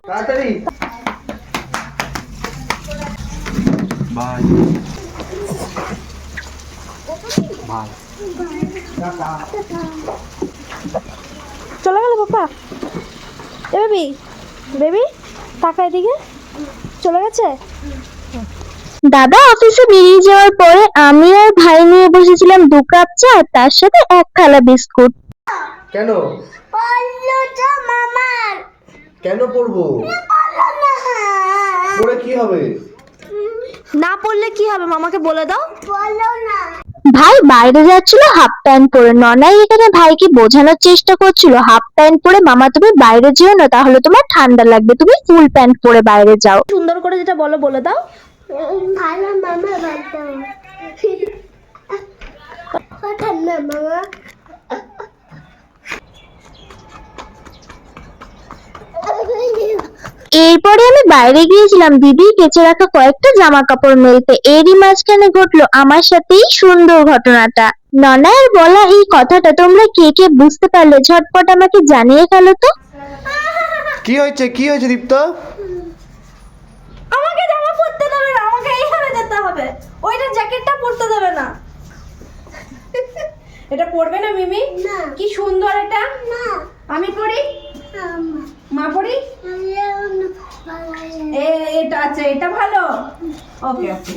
তাড়াতাড়ি bye bye চলে গেল পাপা। এ বেবি, বেবি টাকা এদিকে চলে গেছে। দাদা অফিসে বেরিয়ে যাওয়ার পরে আমি আর ভাই নিয়ে বসেছিলাম 2 কাপ চা, তার সাথে 1 থালা বিস্কুট। কেন মামার কেন পড়বো? পড়ে কি হবে? না পড়লে কি হবে মামাকে বলে দাও। বলো না। ভাই বাইরে যাচ্ছিল হাফ প্যান্ট পরে, ননাই এখানে ভাইকে বোঝানোর চেষ্টা করছিল হাফ প্যান্ট পরে মামা তুমি বাইরে যেও না, তাহলে তোমার ঠান্ডা লাগবে, তুমি ফুল প্যান্ট পরে বাইরে যাও। সুন্দর করে যেটা বলো বলে দাও। ভালো মামা ভালো ঠান্ডা মামা। এরপরে আমি বাইরে গিয়েছিলাম দিদি কেচে রাখা কয়েকটা জামা কাপড় মেলতে। এরই মাঝখানে ঘটলো আমার সাথেই সুন্দর ঘটনাটা। ননার বলা এই কথাটা তোমরা কে কে বুঝতে পারলে ঝটপট আমাকে জানিয়ে ফেলো তো। কি হয়েছে দীপ্ত? আমাকে জামা পরতে দেবে না, আমাকে এইভাবে যেতে হবে, ওইটা জ্যাকেটটা পরতে দেবে না। এটা পরবে না মিমি? না। কি সুন্দর এটা। না আমি পরি, মা পরি। এটা আছে, এটা ভালো। ওকে ওকে,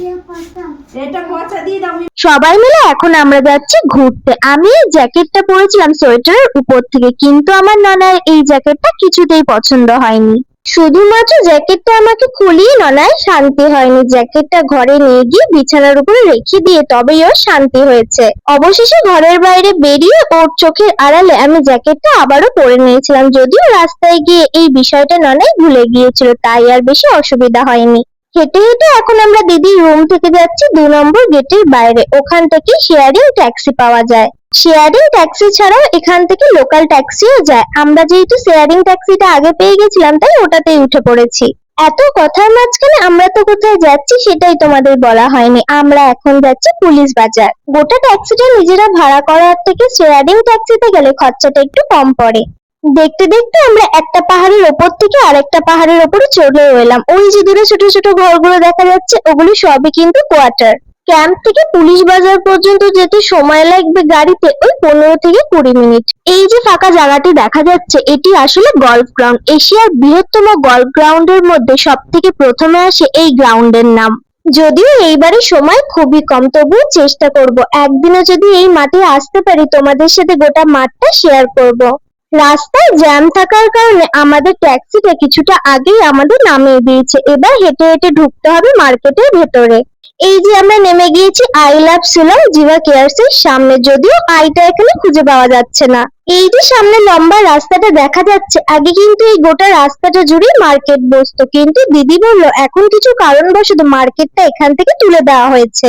এটা পচা দিয়ে দাও। সবাই মিলে এখন আমরা যাচ্ছি ঘুরতে। আমি এই জ্যাকেটটা পরেছিলাম সোয়েটারের উপর থেকে, কিন্তু আমার ননার এই জ্যাকেটটা কিছুতেই পছন্দ হয়নি। শুধুমাত্র জ্যাকেটটা আমাকে খুলিয়ে ননায় শান্তি হয়নি, জ্যাকেটটা ঘরে নিয়ে গিয়ে বিছানার উপরে রেখে দিয়ে তবেই ওর শান্তি হয়েছে। অবশেষে ঘরের বাইরে বেরিয়ে ওর চোখের আড়ালে আমি জ্যাকেটটা আবারও পরে নিয়েছিলাম, যদিও রাস্তায় গিয়ে এই বিষয়টা ননাই ভুলে গিয়েছিল, তাই আর বেশি অসুবিধা হয়নি। হেঁটে হেঁটে এখন আমরা দিদির রুম থেকে যাচ্ছি 2 নম্বর গেটের বাইরে, ওখান থেকে শেয়ারিং ট্যাক্সি পাওয়া যায়। শেয়ারিং ট্যাক্সি ছাড়াও এখান থেকে লোকাল ট্যাক্সিও যায়। আমরা যেহেতু শেয়ারিং ট্যাক্সিটা আগে পেয়ে গেছিলাম তাই ওটাতেই উঠে পড়েছি। এত কথার মাঝখানে আমরা তো কোথায় যাচ্ছি সেটাই তোমাদের বলা হয়নি। আমরা এখন যাচ্ছি পুলিশ বাজার। গোটা ট্যাক্সিটা নিজেরা ভাড়া করার থেকে শেয়ারিং ট্যাক্সিতে গেলে খরচাটা একটু কম পড়ে। দেখতে দেখতে আমরা একটা পাহাড়ের ওপর থেকে আরেকটা পাহাড়ের ওপরে চলে এলাম। ওই যে দূরে ছোট ছোট ঘরগুলো দেখা যাচ্ছে ওগুলো সবই কিন্তু কোয়ার্টার। ক্যাম্প থেকে পুলিশ বাজার পর্যন্ত যেতে সময় লাগবে গাড়িতে ওই 15 থেকে 20 মিনিট। এই যে ফাঁকা জায়গাটি দেখা যাচ্ছে এটি আসলে গলফ গ্রাউন্ড। এশিয়ার বৃহত্তম গলফ গ্রাউন্ডের মধ্যে সব থেকে প্রথমে আসে এই গ্রাউন্ডের নাম। যদিও এইবারে সময় খুবই কম, তবুও চেষ্টা করব একদিনও যদি এই মাঠে আসতে পারি তোমাদের সাথে গোটা মাঠটা শেয়ার করব। রাস্তায় জ্যাম থাকার কারণে আমাদের ট্যাক্সিটা কিছুটা আগেই আমাদের নামিয়ে দিয়েছে। এবার হেঁটে হেঁটে ঢুকতে হবে মার্কেটের ভেতরে। এই যে আমরা নেমে গিয়েছি আই লাভ শিলং জিভা কেয়ার্স এর সামনে, যদিও আইটা এখানে খুঁজে পাওয়া যাচ্ছে না। এই যে সামনে লম্বা রাস্তাটা দেখা যাচ্ছে, আগে কিন্তু এই গোটা রাস্তাটা জুড়ে মার্কেট বসতো, কিন্তু দিদি বলল এখন কিছু কারণবশত মার্কেটটা এখান থেকে তুলে দেওয়া হয়েছে।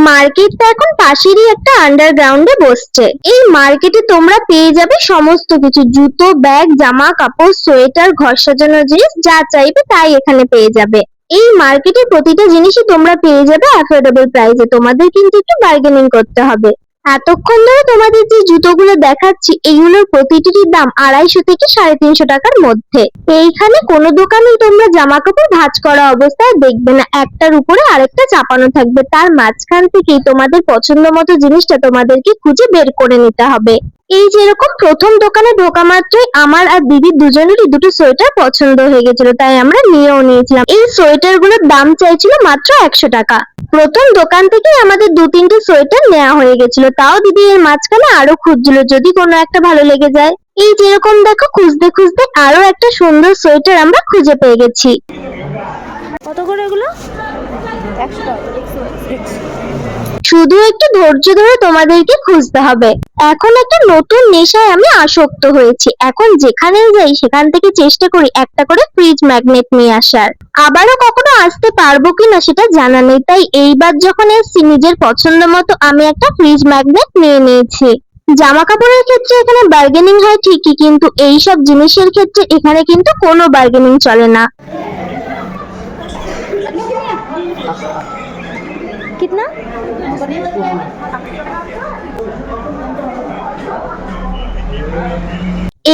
মার্কেটটা এখন পাশেরই একটা আন্ডারগ্রাউন্ডে বসছে। এই মার্কেটে তোমরা পেয়ে যাবে সমস্ত কিছু, জুতো, ব্যাগ, জামা কাপড়, সোয়েটার, ঘর সাজানোর জিনিস, যা চাইবে তাই এখানে পেয়ে যাবে। এই মার্কেটে প্রতিটা জিনিসই তোমরা পেয়ে যাবে অ্যাফোর্ডেবল প্রাইসে, তোমাদের কিন্তু একটু বার্গেনিং করতে হবে। এতক্ষণ ধরে তোমাদের যে জুতোগুলো দেখাচ্ছি এগুলোর প্রতিটির দাম 250 থেকে 350 টাকার মধ্যে। এইখানে কোনো দোকানেই তোমরা জামা কাপড় ভাঁজ করা অবস্থায় দেখবে না, একটার উপরে আরেকটা চাপানো থাকবে, তার মাঝখান থেকেই তোমাদের পছন্দ মতো জিনিসটা তোমাদেরকে খুঁজে বের করে নিতে হবে। এই যেরকম প্রথম দোকানে ঢোকা মাত্রই আমার আর দিদির দুজনেরই দুটো সোয়েটার পছন্দ হয়ে গেছিল, তাই আমরা নিয়েও নিয়েছিলাম। এই সোয়েটার গুলোর দাম চাইছিল মাত্র 100 টাকা। প্রথম দোকান থেকে আমাদের 2-3টে সোয়েটার নেওয়া হয়ে গেছিল, তাও দিদি এর মাঝখানে আরো খুঁজছিল যদি কোনো একটা ভালো লেগে যায়। এই যেরকম দেখো খুঁজতে খুঁজতে আরো একটা সুন্দর সোয়েটার আমরা খুঁজে পেয়ে গেছি। কত করে এগুলো? 100 টাকা। শুধু একটু ধৈর্য ধরে তোমাদেরকে খুঁজতে হবে। এখন একটা নতুন নেশায় আমি আসক্ত হয়েছি। এখন যেখানেই যাই সেখান থেকে চেষ্টা করি একটা করে ফ্রিজ ম্যাগনেট নিয়ে আসার। আবারও কখনো আসতে পারবো কিনা সেটা জানা নেই, তাই এইবার যখন এসেছি নিজের পছন্দ মতো আমি একটা ফ্রিজ ম্যাগনেট নিয়ে নিয়েছি। জামা কাপড়ের ক্ষেত্রে এখানে বার্গেনিং হয় ঠিকই, কিন্তু এইসব জিনিসের ক্ষেত্রে এখানে কিন্তু কোনো বার্গেনিং চলে না। कितना?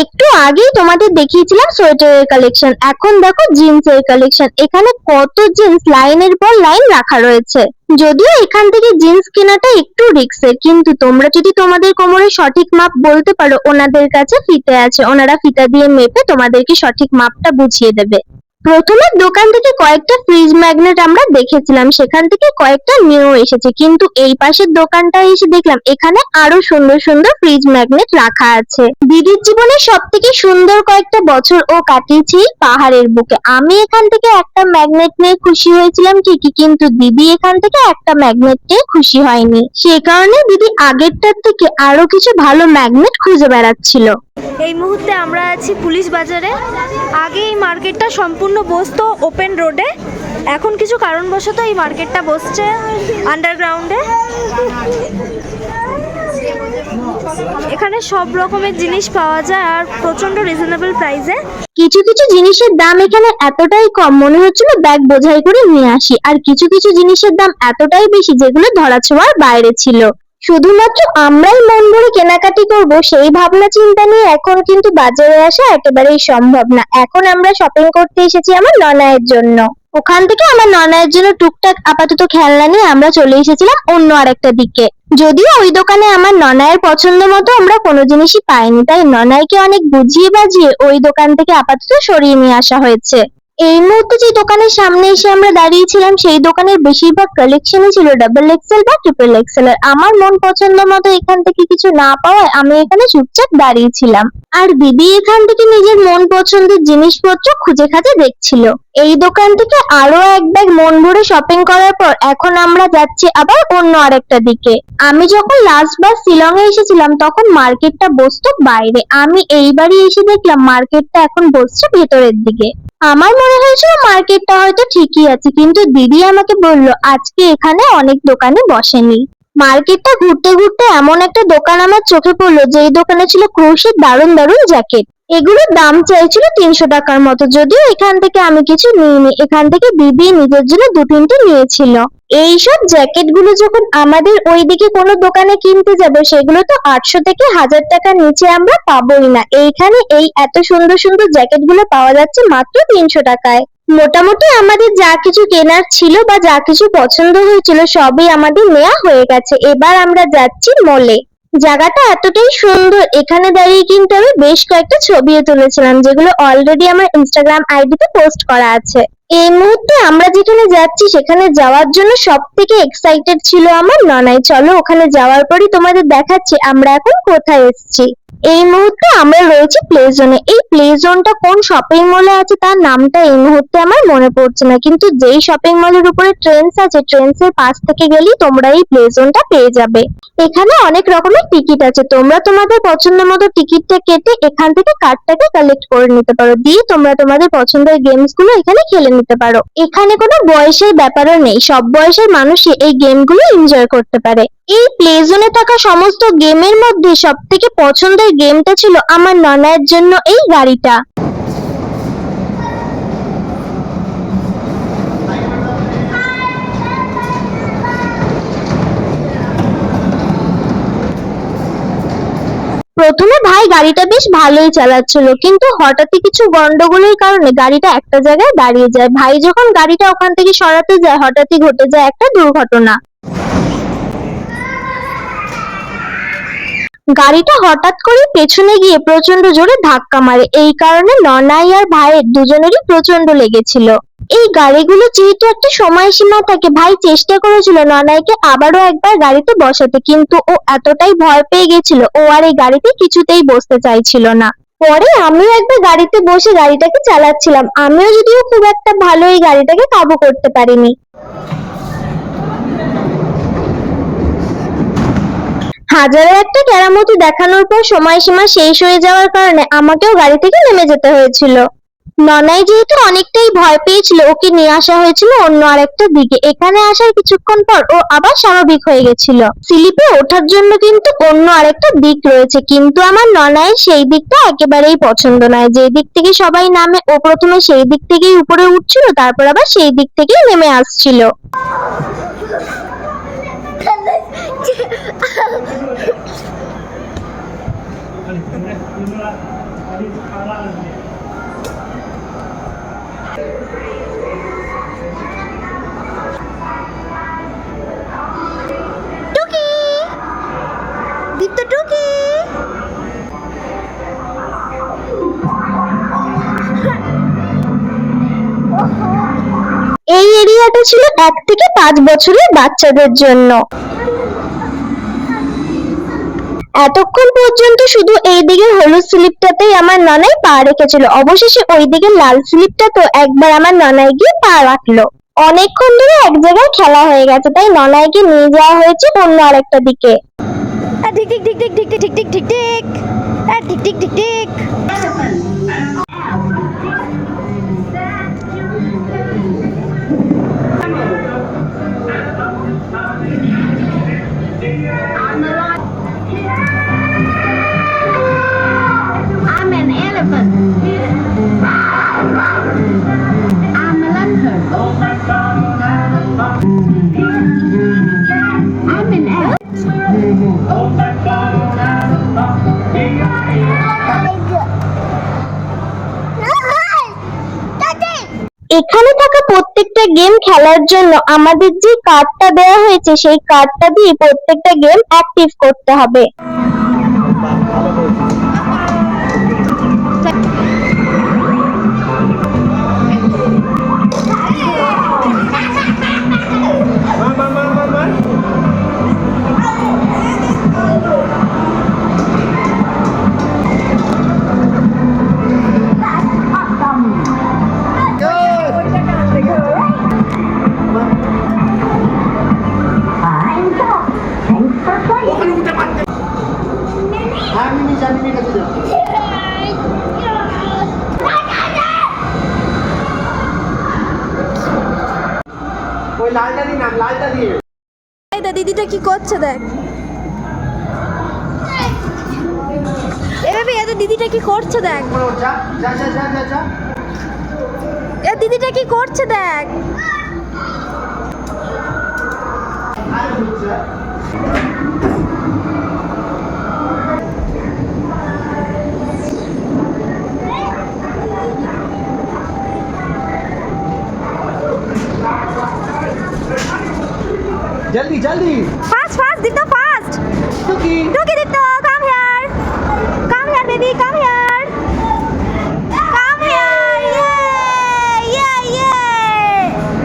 একটু আগেই তোমাদের দেখিয়েছিলাম সোয়েটারের কালেকশন, এখন দেখো জিন্সের কালেকশন। এখানে কত জিন্স লাইনের পর লাইন রাখা রয়েছে। যদিও এখান থেকে জিন্স কেনাটা একটু রিস্কের, কিন্তু তোমরা যদি তোমাদের কোমরের সঠিক মাপ বলতে পারো, ওনাদের কাছে ফিতে আছে, ওনারা ফিতা দিয়ে মেপে তোমাদেরকে সঠিক মাপটা বুঝিয়ে দেবে। প্রথমে দোকান থেকে কয়েকটা ফ্রিজ ম্যাগনেট আমরা দেখেছিলাম, সেখান থেকে কয়েকটা নিউ এসেছে, কিন্তু এই পাশের দোকানটা এসে দেখলাম এখানে আরো সুন্দর সুন্দর ফ্রিজ ম্যাগনেট রাখা আছে। দিদির জীবনে সব থেকে সুন্দর কয়েকটা বছর ও কাটিয়েছি পাহাড়ের বুকে। আমি এখান থেকে একটা ম্যাগনেট নিয়ে খুশি হয়েছিলাম ঠিকই, কিন্তু দিদি এখান থেকে একটা ম্যাগনেট নিয়ে খুশি হয়নি। সে কারণে দিদি আগেরটার থেকে আরো কিছু ভালো ম্যাগনেট খুঁজে বেড়াচ্ছিল। এই মুহূর্তে আমরা আছি পুলিশ বাজারে। আগে এই মার্কেটটা সম্পূর্ণ বসতো ওপেন রোডে, এখন কিছু কারণবশত এই মার্কেটটা বসছে আন্ডারগ্রাউন্ডে। এখানে সব রকমের জিনিস পাওয়া যায় আর প্রচন্ড রিজনেবল প্রাইসে। কিছু কিছু জিনিসের দাম এখানে এতটাই কম মনে হচ্ছিল ব্যাগ বোঝাই করে নিয়ে আসি, আর কিছু কিছু জিনিসের দাম এতটাই বেশি যেগুলো ধরাছোঁয়ার বাইরে ছিল। শুধুমাত্র আমরাই মন ভরে কেনাকাটি করব সেই ভাবনা চিন্তা নিয়ে এখন কিন্তু বাজারে আসা একেবারেই সম্ভব না। এখন আমরা শপিং করতে এসেছি আমার ননায়ের জন্য। ওখান থেকে আমার ননায়ের জন্য টুকটাক আপাতত খেলনা নিয়ে আমরা চলে এসেছিলাম অন্য আরেকটা দিকে। যদিও ওই দোকানে আমার ননায়ের পছন্দ মতো আমরা কোনো জিনিসই পাইনি, তাই ননাইকে অনেক বুঝিয়ে বাজিয়ে ওই দোকান থেকে আপাতত সরিয়ে নিয়ে আসা হয়েছে। এই মুহূর্তে যে দোকানের সামনে এসে আমরা দাঁড়িয়েছিলাম, সেই দোকানের বেশিরভাগ কালেকশনই ছিল ডাবল এক্সেল বা ট্রিপল এক্সেল এর। আমার মন পছন্দ মতো এখান থেকে কিছু না পাওয়ায় আমি এখানে চুপচাপ দাঁড়িয়েছিলাম, আর দিদি এখান থেকে নিজের মন পছন্দের জিনিসপত্র খুঁজে খাজে দেখছিল। এই দোকান থেকে আরো এক ব্যাগ মন ভরে শপিং করার পর এখন আমরা যাচ্ছি আবার অন্য আরেকটা দিকে। আমি যখন লাস্ট বার শিলং এ এসেছিলাম তখন মার্কেটটা বসতো বাইরে, আমি এইবারই এসে দেখলাম মার্কেটটা এখন বসছে ভেতরের দিকে। আমার মনে হয়েছিল মার্কেটটা হয়তো ঠিকই আছে, কিন্তু দিদি আমাকে বলল আজকে এখানে অনেক দোকানে বসেনি। মার্কেটটা ঘুরতে ঘুরতে এমন একটা দোকান আমার চোখে পড়লো, যেই দোকানে ছিল ক্রুশের দারুণ দারুণ জ্যাকেট। এগুলোর দাম চাইছিল 300 টাকার মতো, যদিও এখান থেকে আমি কিছু নিইনি, এখান থেকে দিদি নিজের জন্য 2-3টে নিয়েছিল। এইসব জ্যাকেট গুলো যখন আমাদের ওইদিকে কোনো দোকানে কিনতে যাবে, সেগুলো তো 800 থেকে 1000 টাকার নিচে আমরা পাবোই না। এইখানে এই এত সুন্দর সুন্দর জ্যাকেট গুলো পাওয়া যাচ্ছে মাত্র 300 টাকায়। মোটামুটি আমাদের যা কিছু কেনার ছিল বা যা কিছু পছন্দ হয়েছিল সবই আমাদের নেওয়া হয়ে গেছে। এবার আমরা যাচ্ছি মলে। জায়গাটা এতটাই সুন্দর, এখানে দাঁড়িয়ে কিন্তু আমি বেশ কয়েকটা ছবিও তুলেছিলাম, যেগুলো অলরেডি আমার ইনস্টাগ্রাম আইডিতে পোস্ট করা আছে। এই মুহূর্তে আমরা যেখানে যাচ্ছি সেখানে যাওয়ার জন্য সব থেকে এক্সাইটেড ছিল আমার ননাই। চলো ওখানে যাওয়ার পরই তোমাদের দেখাচ্ছি আমরা এখন কোথায় এসেছি। এই মুহূর্তে আমরা রয়েছি প্লে জোনে। এই প্লে জোনটা কোন শপিং মলে আছে তার নামটা এই মুহূর্তে আমার মনে পড়ছে না, কিন্তু যেই শপিং মলের উপরে ট্রেন্ডস আছে, ট্রেন্ডসের পাশ থেকে গেলেই তোমরা এই প্লে জোনটা পেয়ে যাবে। এখানে অনেক রকমের টিকিট আছে, তোমরা তোমাদের পছন্দ মতো টিকিটটা কেটে এখান থেকে কার্ডটাকে কালেক্ট করে নিতে পারো, দিয়ে তোমরা তোমাদের পছন্দের গেমস গুলো এখানে খেলে নিতে পারো। এখানে কোনো বয়সের ব্যাপারও নেই, সব বয়সের মানুষই এই গেমগুলো এনজয় করতে পারে। এই প্লে জোনে থাকা সমস্ত গেমের মধ্যে সব থেকে পছন্দের গেমটা ছিল আমার ননায়ের জন্য এই গাড়িটা। প্রথমে ভাই গাড়িটা বেশ ভালোই চালাচ্ছিল, কিন্তু হঠাৎই কিছু গন্ডগোলের কারণে গাড়িটা একটা জায়গায় দাঁড়িয়ে যায়। ভাই যখন গাড়িটা ওখান থেকে সরাতে যায়, হঠাৎই ঘটে যায় একটা দুর্ঘটনা। গাড়িটা হঠাৎ করে পেছনে গিয়ে প্রচন্ড জোরে ধাক্কা মারে, এই কারণে ননাই আর ভাইয়ের দুজনেরই প্রচন্ড লেগেছিল। এই গাড়িগুলো যেহেতু একটা সময়সীমা থাকে, ভাই চেষ্টা করেছিল ননাইকে আবারও একবার গাড়িতে বসাতে, কিন্তু ও এতটাই ভয় পেয়ে গেছিল ও আর এই গাড়িতে কিছুতেই বসতে চাইছিল না। পরে আমিও একবার গাড়িতে বসে গাড়িটাকে চালাচ্ছিলাম, আমিও যদিও খুব একটা ভালো এই গাড়িটাকে কাবু করতে পারিনি। হাজারে একটা কেরামতি দেখানোর পর সময়সীমা শেষ হয়ে যাওয়ার কারণে আমাকেও গাড়ি থেকে নেমে যেতে হয়েছিল। ননাই যেহেতু অনেকটাই ভয় পেয়েছিল, ওকে নিয়ে আসা হয়েছিল অন্য আরেকটা দিকে। এখানে আসার কিছুক্ষণ পর ও আবার স্বাভাবিক হয়ে গেছিল। স্লিপে ওঠার জন্য কিন্তু অন্য আরেকটা দিক রয়েছে, কিন্তু আমার ননাইয়ের সেই দিকটা একেবারেই পছন্দ নয়। যে দিক থেকে সবাই নামে ও প্রথমে সেই দিক থেকেই উপরে উঠছিল, তারপর আবার সেই দিক থেকেই নেমে আসছিল। স্লিপটা ছিল 1 থেকে 5 বছরের বাচ্চাদের জন্য। এতক্ষণ পর্যন্ত শুধু এই দিকের হলুদ স্লিপটাতেই আমার ননাই পা রেখেছিল, অবশেষে ওই দিকের লাল স্লিপটা তো একবার আমার ননাই গিয়ে পা রাখলো। অনেকক্ষণ ধরে এক জায়গায় খেলা হয়ে গেছে, তাই ননাইকে নিয়ে যাওয়া হয়েছে অন্য আরেকটা দিকে। ঠিক ঠিক ঠিক ঠিক ঠিক ঠিক ঠিক ঠিক ঠিক ঠিক ঠিক ঠিক ঠিক। I'm an elephant. I'm a lantern. I'm an এখানে থাকা প্রত্যেকটা গেম খেলার জন্য আমাদের যে কার্ডটা দেওয়া হয়েছে সেই কার্ডটা দিয়ে প্রত্যেকটা গেম অ্যাক্টিভ করতে হবে। ওই লালটা দিন, লালটা দিয়ে। এই দা দিদিটা কি করছে দেখ। এভাবে এদের দিদিটা কি করছে দেখ। যা যা যা যা যা যা। এ দিদিটা কি করছে দেখ। জলদি জলদি। ফাস্ট ফাস্ট দিতো ফাস্ট। টুকি টুকি দিতো come here. Come here baby come here. Come here. ইয়ে ইয়ে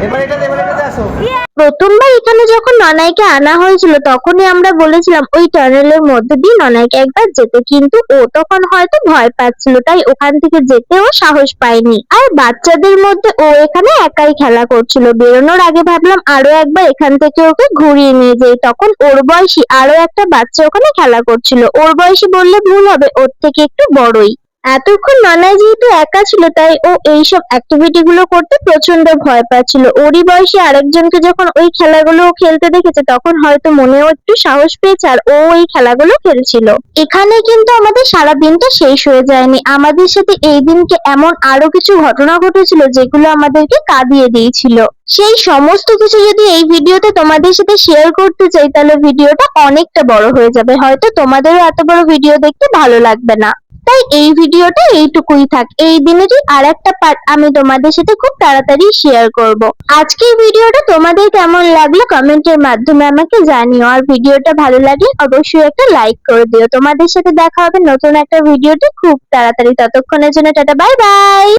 এবার এটাতে আসো। ইয়ে। প্রথমবার এখানে যখন ননাইকে আনা হয়েছিল তখনই আমরা বলেছিলাম ওই টানেলের মধ্যে দিয়ে ননাইকে একবার যেতে, কিন্তু ও তখন হয়তো ভয় পাচ্ছিল, তাই ওখান থেকে যেতেও সাহস পায়নি। আর বাচ্চাদের মধ্যে ও এখানে একাই খেলা করছিল। বেরোনোর আগে ভাবলাম আরো একবার এখান থেকে ওকে ঘুরিয়ে নিয়ে যাই, তখন ওর বয়সী আরো একটা বাচ্চা ওখানে খেলা করছিল। ওর বয়সী বললে ভুল হবে, ওর থেকে একটু বড়ই। এতক্ষণ ননাই যেহেতু একা ছিল তাই ও এইসব অ্যাক্টিভিটি গুলো করতে প্রচন্ড ভয় পাচ্ছিল। ওরই বয়সী আরেকজনকে যখন ওই খেলাগুলো খেলতে দেখেছে তখন হয়তো মনেও একটু সাহস পেয়েছে আর ও ওই খেলাগুলো খেলছিল। এখানে কিন্তু আমাদের সারা দিনটা শেষ হয়ে যায়নি, আমাদের সাথে এই দিনকে এমন আরো কিছু ঘটনা ঘটেছিল যেগুলো আমাদেরকে কাঁদিয়ে দিয়েছিল। সেই সমস্ত কিছু যদি এই ভিডিওতে তোমাদের সাথে শেয়ার করতে চাই তাহলে ভিডিওটা অনেকটা বড় হয়ে যাবে, হয়তো তোমাদেরও এত বড় ভিডিও দেখতে ভালো লাগবে না। তাই এই ভিডিওটা এইটুকুই থাক। এই দিনেরই আরেকটা পার্ট আমি তোমাদের সাথে খুব তাড়াতাড়ি শেয়ার করব। আজকের ভিডিওটা তোমাদের কেমন লাগলো কমেন্টের মাধ্যমে আমাকে জানিও, আর ভিডিওটা ভালো লাগলে অবশ্যই একটা লাইক করে দিও। তোমাদের সাথে দেখা হবে নতুন একটা ভিডিওতে খুব তাড়াতাড়ি, ততক্ষণের জন্য টাটা বাই বাই।